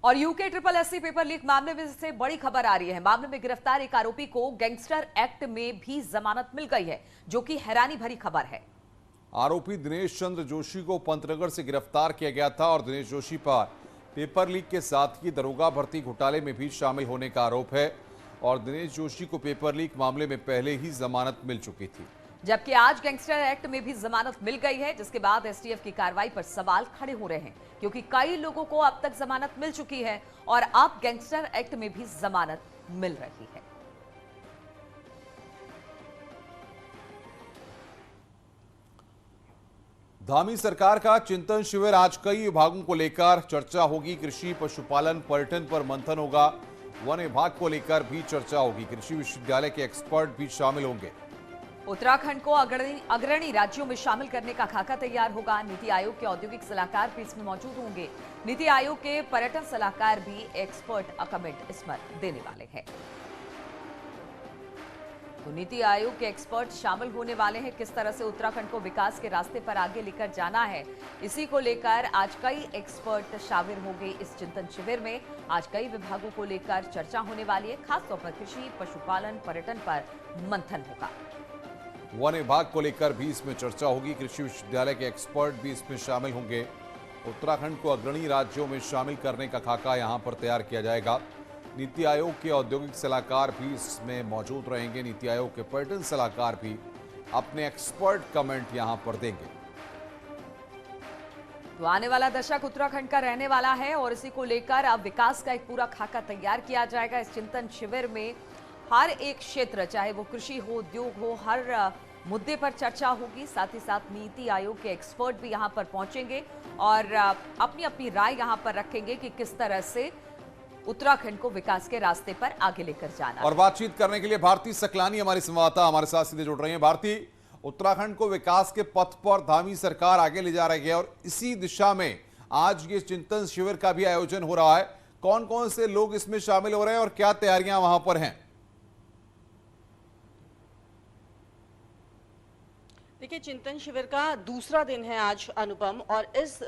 और UK triple SC paper leak मामले में से बड़ी खबर आ रही है। मामले में गिरफ्तार एक आरोपी को गैंगस्टर एक्ट में भी जमानत मिल गई है, जो कि हैरानी भरी खबर है। आरोपी दिनेश चंद्र जोशी को पंतनगर से गिरफ्तार किया गया था और दिनेश जोशी पर पेपर लीक के साथ ही दरोगा भर्ती घोटाले में भी शामिल होने का आरोप है और दिनेश जोशी को पेपर लीक मामले में पहले ही जमानत मिल चुकी थी, जबकि आज गैंगस्टर एक्ट में भी जमानत मिल गई है, जिसके बाद एसटीएफ की कार्रवाई पर सवाल खड़े हो रहे हैं, क्योंकि कई लोगों को अब तक जमानत मिल चुकी है और अब गैंगस्टर एक्ट में भी जमानत मिल रही है। धामी सरकार का चिंतन शिविर आज कई विभागों को लेकर चर्चा होगी। कृषि, पशुपालन, पर्यटन पर मंथन होगा। वन विभाग को लेकर भी चर्चा होगी। कृषि विश्वविद्यालय के एक्सपर्ट भी शामिल होंगे। उत्तराखंड को अग्रणी राज्यों में शामिल करने का खाका तैयार होगा। नीति आयोग के औद्योगिक सलाहकार भी इसमें मौजूद होंगे। नीति आयोग के पर्यटन सलाहकार भी एक्सपर्ट कमेंट इसमें देने वाले हैं। तो नीति आयोग के एक्सपर्ट शामिल होने वाले हैं। किस तरह से उत्तराखंड को विकास के रास्ते पर आगे लेकर जाना है, इसी को लेकर आज कई एक्सपर्ट शामिल होंगे इस चिंतन शिविर में। आज कई विभागों को लेकर चर्चा होने वाली है। खासतौर पर कृषि, पशुपालन, पर्यटन पर मंथन होगा। वन विभाग को लेकर भी इसमें चर्चा होगी। कृषि विश्वविद्यालय के एक्सपर्ट भी इसमें शामिल होंगे। उत्तराखंड को अग्रणी राज्यों में शामिल करने का खाका यहां पर तैयार किया जाएगा। नीति आयोग के औद्योगिक सलाहकार भी इसमें मौजूद रहेंगे। नीति आयोग के पर्यटन सलाहकार भी अपने एक्सपर्ट कमेंट यहां पर देंगे। तो आने वाला दशक उत्तराखंड का रहने वाला है और इसी को लेकर अब विकास का एक पूरा खाका तैयार किया जाएगा। इस चिंतन शिविर में हर एक क्षेत्र, चाहे वो कृषि हो, उद्योग हो, हर मुद्दे पर चर्चा होगी। साथ ही साथ नीति आयोग के एक्सपर्ट भी यहां पर पहुंचेंगे और अपनी अपनी राय यहां पर रखेंगे कि किस तरह से उत्तराखंड को विकास के रास्ते पर आगे लेकर जाना। और बातचीत करने के लिए भारती सकलानी हमारी संवाददाता हमारे साथ सीधे जुड़ रही हैं। भारती, उत्तराखंड को विकास के पथ पर धामी सरकार आगे ले जा रही है और इसी दिशा में आज ये चिंतन शिविर का भी आयोजन हो रहा है। कौन कौन से लोग इसमें शामिल हो रहे हैं और क्या तैयारियां वहां पर हैं? देखिए, चिंतन शिविर का दूसरा दिन है आज अनुपम, और इस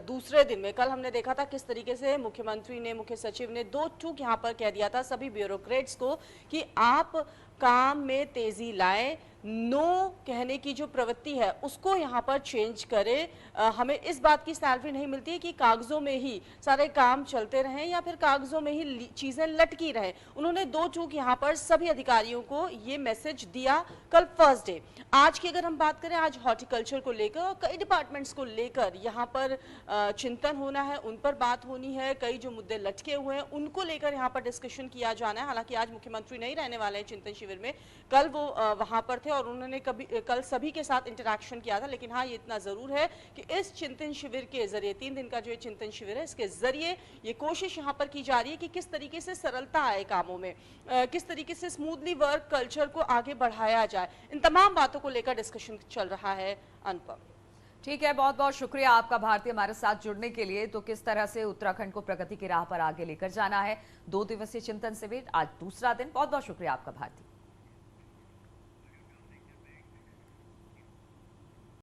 दूसरे दिन में कल हमने देखा था किस तरीके से मुख्यमंत्री ने, मुख्य सचिव ने दो टूक यहाँ पर कह दिया था सभी ब्यूरोक्रेट्स को कि आप काम में तेजी लाएं, नो कहने की जो प्रवृत्ति है उसको यहाँ पर चेंज करें। हमें इस बात की सैलरी नहीं मिलती है कि कागजों में ही सारे काम चलते रहें या फिर कागजों में ही चीजें लटकी रहें। उन्होंने दो टूक यहाँ पर सभी अधिकारियों को ये मैसेज दिया कल फर्स्ट डे। आज की अगर हम बात करें, आज हॉर्टिकल्चर को लेकर और कई डिपार्टमेंट्स को लेकर यहाँ पर चिंतन होना है, उन पर बात होनी है। कई जो मुद्दे लटके हुए हैं उनको लेकर यहाँ पर डिस्कशन किया जाना है। हालांकि आज मुख्यमंत्री नहीं रहने वाले हैं चिंतन शिविर में, कल वो वहां पर थे और उन्होंने कल सभी के साथ इंटरेक्शन किया था। लेकिन हाँ, ये इतना जरूर है कि इस चिंतन शिविर के जरिए, 3 दिन का जो चिंतन शिविर है, इसके जरिए ये कोशिश यहाँ पर की जा रही है कि किस तरीके से सरलता आए कामों में, किस तरीके से स्मूथली वर्क कल्चर को आगे बढ़ाया जाए। इन तमाम बातों को लेकर डिस्कशन चल रहा है। अनुपम, ठीक है, बहुत बहुत शुक्रिया आपका भारती हमारे साथ जुड़ने के लिए। तो किस तरह से उत्तराखंड को प्रगति की राह पर आगे लेकर जाना है, 2 दिवसीय चिंतन शिविर आज दूसरा दिन। बहुत बहुत शुक्रिया आपका भारती।